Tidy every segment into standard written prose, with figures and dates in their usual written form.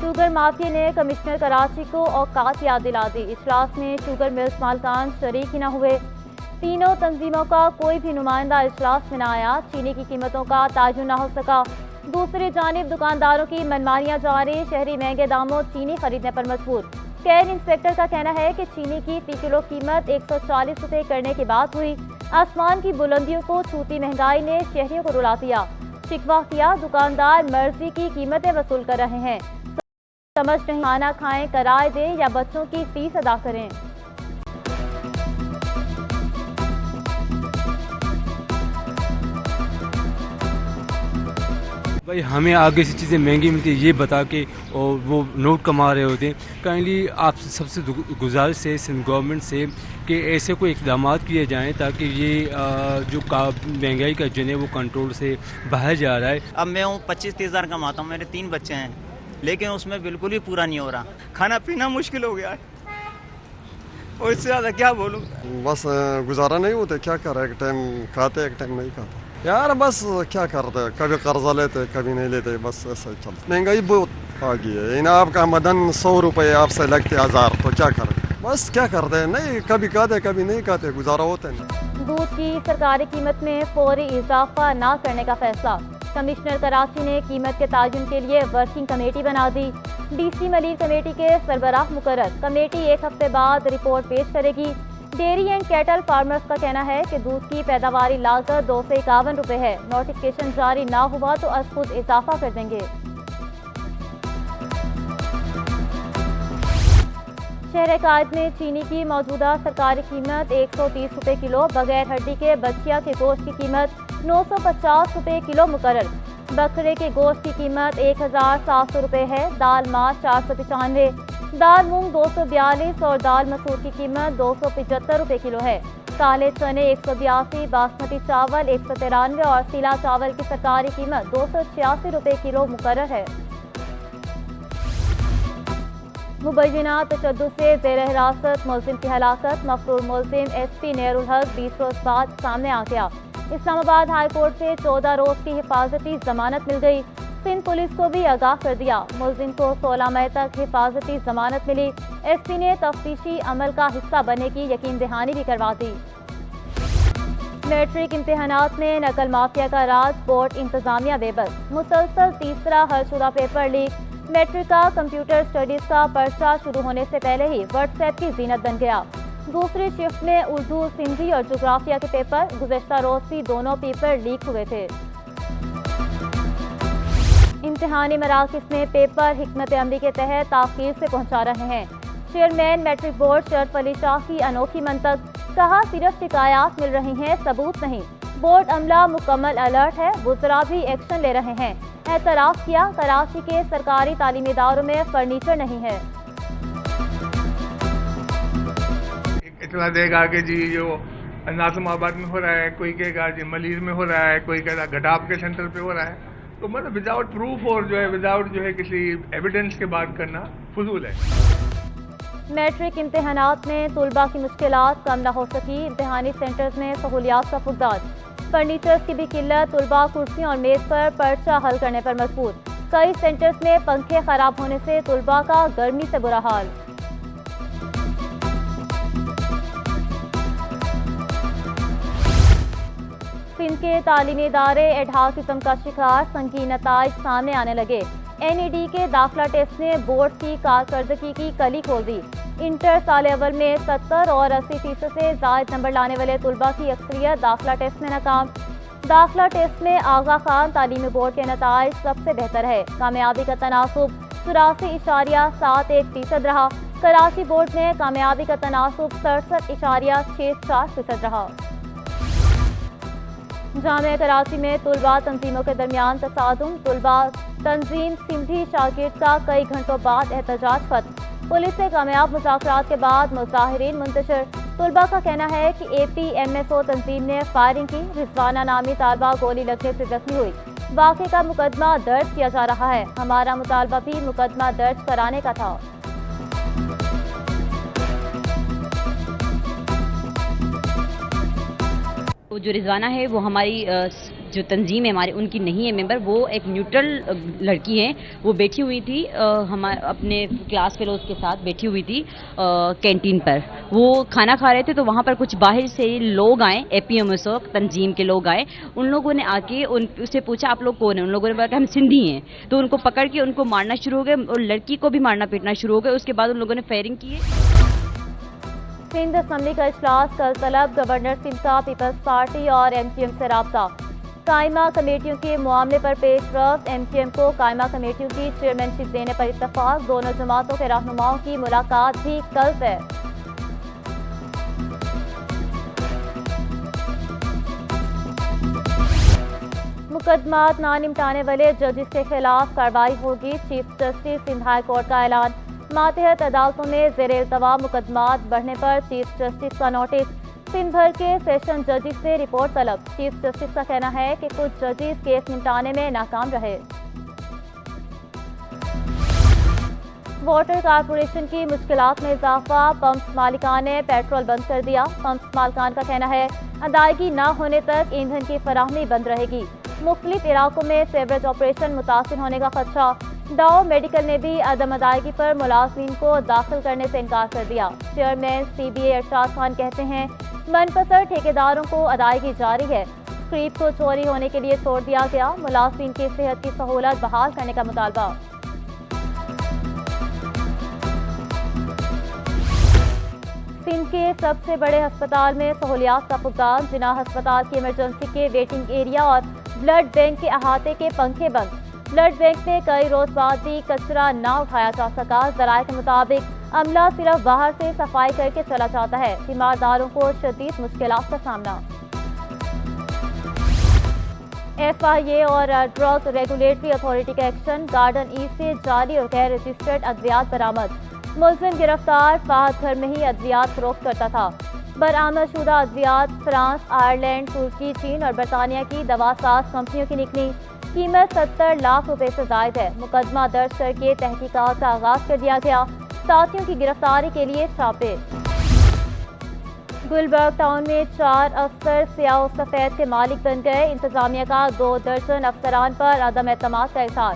Sugar mafia ने commissioner Karachi को औकात याद दिला दी। इजलास में शुगर मिल्स मालकान शरीक ही न हुए। तीनों तंजीमों का कोई भी नुमाइंदा इजलास में न आया। चीनी की कीमतों का ताजुन न हो सका। दूसरी जानिब दुकानदारों की मनमानियां जारी। शहरी महंगे दामों चीनी खरीदने पर मजबूर। कैर इंस्पेक्टर का कहना है कि चीनी की फी किलो कीमत 140 रुपये करने की बात हुई। आसमान की बुलंदियों को छूती महंगाई ने शहरियों को रुला दिया। शिकवा किया, दुकानदार मर्जी की कीमतें वसूल कर रहे हैं। समझ नहीं, खाना खाएं, किराए दें या बच्चों की फीस अदा करें। भाई हमें आगे से चीज़ें महंगी मिलती है ये बता के और वो नोट कमा रहे होते हैं। काइंडली आप सबसे गुजारिश है सिंध गवर्नमेंट से कि ऐसे कोई इक़दाम किए जाएं ताकि ये जो महंगाई का जन है वो कंट्रोल से बाहर जा रहा है। अब मैं हूँ 25-30 हज़ार कमाता हूँ, मेरे 3 बच्चे हैं, लेकिन उसमें बिल्कुल भी पूरा नहीं हो रहा। खाना पीना मुश्किल हो गया है और इससे ज़्यादा क्या बोलूँ। बस गुजारा नहीं होता, क्या कर रहे, एक टाइम खाते एक टाइम नहीं खाते यार। बस क्या करते, कभी कर्जा लेते कभी नहीं लेते, बस ऐसा ही चलता। महंगाई बहुत आ गई है। इन आपका आमदन 100 रुपये आपसे लगते 1000, तो क्या करें, बस क्या करते हैं, नहीं कभी खाते कभी नहीं खाते, गुजारा होता है। दूध की सरकारी कीमत में फौरी इजाफा न करने का फैसला। कमिश्नर कराची ने कीमत के ताजुन के लिए वर्किंग कमेटी बना दी। DC मलिर कमेटी के सरबराह मुकर्रर। कमेटी 1 हफ्ते बाद रिपोर्ट पेश करेगी। डेयरी एंड कैटल फार्मर्स का कहना है कि दूध की पैदावारी लागत 251 रुपये है। नोटिफिकेशन जारी ना हुआ तो अज खुद इजाफा कर देंगे। शहर कायद में चीनी की मौजूदा सरकारी कीमत 130 रुपये किलो। बगैर हड्डी के बछिया के गोश्त की कीमत 950 रुपये किलो मुकर्रर। बकरे के गोश्त की कीमत 1700 रुपये है। दाल माश 495, दाल मूंग 242 और दाल मसूर की कीमत 275 रुपये किलो है। काले चने 182, बासमती चावल 193 और सीला चावल की सरकारी कीमत 286 रुपये किलो मुकर्रर है। मुबैना तशद्दुद से ज़ेर हिरासत मुलजिम की हलाकत। मफरूर मुलजिम SP नेरुल हक 20 रोज बाद सामने आ गया। इस्लामाबाद हाई कोर्ट से 14 रोज की हिफाजती जमानत मिल गई। सिंध पुलिस को भी आगाह कर दिया। मुलजिम को 16 मई तक हिफाजती जमानत मिली। SP ने तफ्तीशी अमल का हिस्सा बनने की यकीन दहानी भी करवा दी। मैट्रिक इम्तिहानात में नकल माफिया का राज, बोर्ड इंतजामिया बेबस। मुसलसल तीसरा हलशुदा पेपर लीक। मैट्रिक का कंप्यूटर स्टडीज का पर्चा शुरू होने से पहले ही व्हाट्सएप की जीनत बन गया। दूसरी शिफ्ट में उर्दू, सिंधी और जोग्राफिया के पेपर। गुज़श्ता रोज भी दोनों पेपर लीक हुए थे। इम्तिहानी मराकज़ में पेपर हिकमत अमली के तहत ताख़ीर से पहुंचा रहे हैं। Chairman matric board Sharaf Ali Shah की अनोखी मंतक। कहा सिर्फ शिकायत मिल रही हैं, सबूत नहीं। बोर्ड अमला मुकम्मल अलर्ट है, वुज़रा भी एक्शन ले रहे हैं। एतराफ़ किया, कराची के सरकारी तालीमी इदारों में फर्नीचर नहीं है। इतना देगा कि जी जो नाज़िमाबाद में हो रहा है, कोई कहेगा जी मलीर में हो रहा है, कोई कहेगा गडाब के सेंटर पे हो रहा है। तो मतलब विदाउट प्रूफ और जो है विदाउट जो है किसी एविडेंस के बात करना फजूल है। मैट्रिक इम्तिहानात में तुलबा की मुश्किलात कम न हो सकी। इम्तिहानी सेंटर्स में सहूलियात का फुकदान। फर्नीचर्स की भी किल्लत। तुलबा कुर्सियों और मेज पर पर्चा हल करने पर मजबूर। कई सेंटर्स में पंखे खराब होने से तुलबा का गर्मी से बुरा हाल। सिंध के तालीमी इदारे एडहाक किस्म का शिकार। संगीन नताइज सामने आने लगे। NED के दाखिला टेस्ट ने बोर्ड की कारकर्दगी की कली खोल दी। इंटर साल अव्वल में 70 और 80% से ज़ायद नंबर लाने वाले तुलबा की अक्सरियत दाखिला टेस्ट में नाकाम। दाखिला टेस्ट में आगा खान तालीमी बोर्ड के नताइज सबसे बेहतर है। कामयाबी का तनासुब 84.71% रहा। कराची बोर्ड में कामयाबी का तनासुब 67.64% रहा। जामिया कराची में तुलबा तंजीमों के दरमियान तसादुम। तुलबा तंजीम सिंधी शागिर्द का कई घंटों बाद एहतजाज खत्म। पुलिस से कामयाब मुज़ाकरात के बाद मुज़ाहिरीन मुंतशिर। तुलबा का कहना है कि APMSO तंजीम ने फायरिंग की। रिजवाना नामी तालबा गोली लगने से जख्मी हुई। वाक़े का मुकदमा दर्ज किया जा रहा है। हमारा मुतालबा भी मुकदमा दर्ज कराने का था। जो रिजवाना है वो हमारी جو تنظیم ہے ہماری ان کی نہیں ہے ممبر، وہ ایک نیوٹرل لڑکی ہیں، وہ بیٹھی ہوئی تھی ہمارے اپنے کلاس فیلوز کے ساتھ بیٹھی ہوئی تھی کینٹین پر، وہ کھانا کھا رہے تھے تو وہاں پر کچھ باہر سے لوگ آئے، اے پی ایم ایس او تنظیم کے لوگ آئے، ان لوگوں نے آ کے اس سے پوچھا آپ لوگ کون ہیں، ان لوگوں نے بولا کہ ہم سندھی ہیں، تو ان کو پکڑ کے ان کو مارنا شروع ہو گئے اور لڑکی کو بھی مارنا پیٹنا شروع ہو گئے، اس کے بعد ان لوگوں نے فائرنگ کی ہے۔ سندھ اسمبلی کا اجلاس کل طلب، گورنر سندھ کا پیپلز پارٹی اور ایم کیو ایم سے رابطہ، قائمہ کمیٹیوں کے معاملے پر پیش رفت، ایم کیو ایم کو قائمہ کمیٹیوں کی چیئرمین شپ دینے پر اتفاق، دونوں جماعتوں کے رہنماؤں کی ملاقات بھی کل طے۔ مقدمات نہ نمٹانے والے ججز کے خلاف کارروائی ہوگی، chief justice Sindh high court کا اعلان، ماتحت عدالتوں میں زیر التوا مقدمات بڑھنے پر چیف جسٹس کا نوٹس، سندھ بھر کے سیشن ججز سے رپورٹ طلب، چیف جسٹس کا کہنا ہے کہ کچھ ججز کیس نمٹانے میں ناکام رہے۔ واٹر کارپوریشن کی مشکلات میں اضافہ، پمپس مالکان نے پیٹرول بند کر دیا، پمپس مالکان کا کہنا ہے ادائیگی نہ ہونے تک ایندھن کی فراہمی بند رہے گی، مختلف علاقوں میں سیوریج آپریشن متاثر ہونے کا خدشہ، ڈاؤ میڈیکل نے بھی عدم ادائیگی پر ملازمین کو داخل کرنے سے انکار کر دیا، چیئرمین سی بی اے ارشاد خان کہتے ہیں منفصل ٹھیکیداروں کو ادائیگی جاری ہے، اسکریپ کو چوری ہونے کے لیے چھوڑ دیا گیا، ملازمین کی صحت کی سہولت بحال کرنے کا مطالبہ۔ سندھ کے سب سے بڑے ہسپتال میں سہولیات کا فقدان، جناح ہسپتال کی ایمرجنسی کے ویٹنگ ایریا اور بلڈ بینک کے احاطے کے پنکھے بند، بلڈ بینک میں کئی روز بعد بھی کچرا نہ اٹھایا جا سکا، ذرائع کے مطابق عملہ صرف باہر سے صفائی کر کے چلا جاتا ہے، تیمارداروں کو شدید مشکلات کا سامنا۔ ایف آئی اے اور ڈرگ ریگولیٹری اتھارٹی کا ایکشن، گارڈن ای سے جعلی اور غیر رجسٹرڈ ادویات برآمد، ملزم گرفتار، فہد گھر میں ہی ادویات فروخت کرتا تھا، برآمد شدہ ادویات فرانس، آئرلینڈ، ترکی، چین اور برطانیہ کی دوا ساز کمپنیوں کی نکلی، قیمت 70 لاکھ روپے سے زائد ہے، مقدمہ درج کر کے تحقیقات کا آغاز کر دیا گیا، ساتھیوں کی گرفتاری کے لیے چھاپے۔ گلبرگ ٹاؤن میں 4 افسر سیاہ و سفید کے مالک بن گئے، انتظامیہ کا 2 درجن افسران پر عدم اعتماد کا اظہار،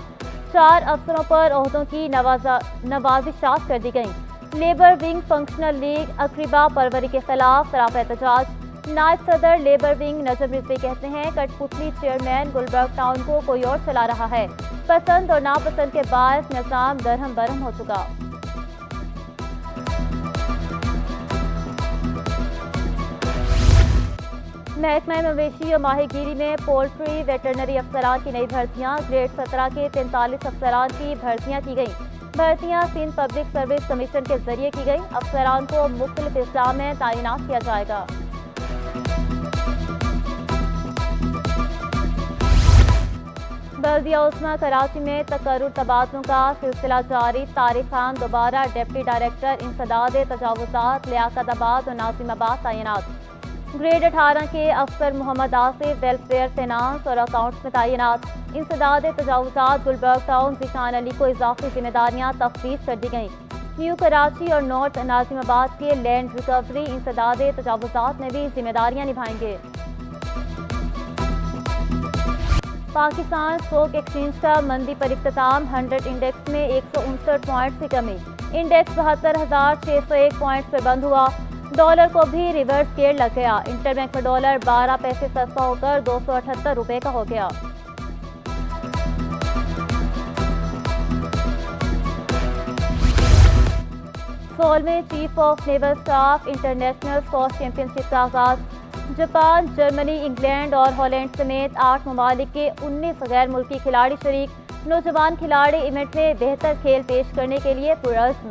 4 افسروں پر عہدوں کی نوازشات کر دی گئیں، لیبر ونگ فنکشنل لیگ اقربا پروری کے خلاف سراپا احتجاج، نائب صدر لیبر ونگ نجم رضوی کہتے ہیں کٹ پتلی چیئرمین گلبرگ ٹاؤن کو کوئی اور چلا رہا ہے، پسند اور ناپسند کے باعث نظام درہم برہم ہو چکا۔ محکمہ مویشی اور ماہی گیری میں پولٹری ویٹرنری افسران کی نئی بھرتیاں، گریڈ 17 کے 43 افسران کی بھرتیاں کی گئیں، بھرتیاں سندھ پبلک سروس کمیشن کے ذریعے کی گئیں، افسران کو مختلف اضلاع میں تعینات کیا جائے گا۔ بلدیہ عظمیٰ کراچی میں تقرر تبادلوں کا سلسلہ جاری، طارق خان دوبارہ ڈپٹی ڈائریکٹر انسداد تجاوزات، لیاقت آباد اور ناظم آباد تعینات، گریڈ 18 کے افسر محمد آصف ویلفیئر فینانس اور اکاؤنٹس میں تعینات، انسداد تجاوزات گلبرگ ٹاؤن ذیشان علی کو اضافی ذمہ داریاں تفویض کر دی گئیں، نیو کراچی اور نارتھ ناظم آباد کے لینڈ ریکوری انسداد تجاوزات میں بھی ذمہ داریاں نبھائیں گے۔ پاکستان اسٹاک ایکسچینج کا مندی پر اختتام، 100 انڈیکس میں 159 پوائنٹ کی کمی، انڈیکس 72,601 پوائنٹ پر بند ہوا، ڈالر کو بھی ریورس گیئر لگ گیا، انٹر بینک میں ڈالر 12 پیسے سستا ہو کر 278 روپے کا ہو گیا۔ سول میں chief of naval staff international squash championship کا آغاز، جاپان، جرمنی، انگلینڈ اور ہالینڈ سمیت 8 ممالک کے 19 غیر ملکی کھلاڑی شریک، نوجوان کھلاڑی ایونٹ میں بہتر کھیل پیش کرنے کے لیے پرعزم۔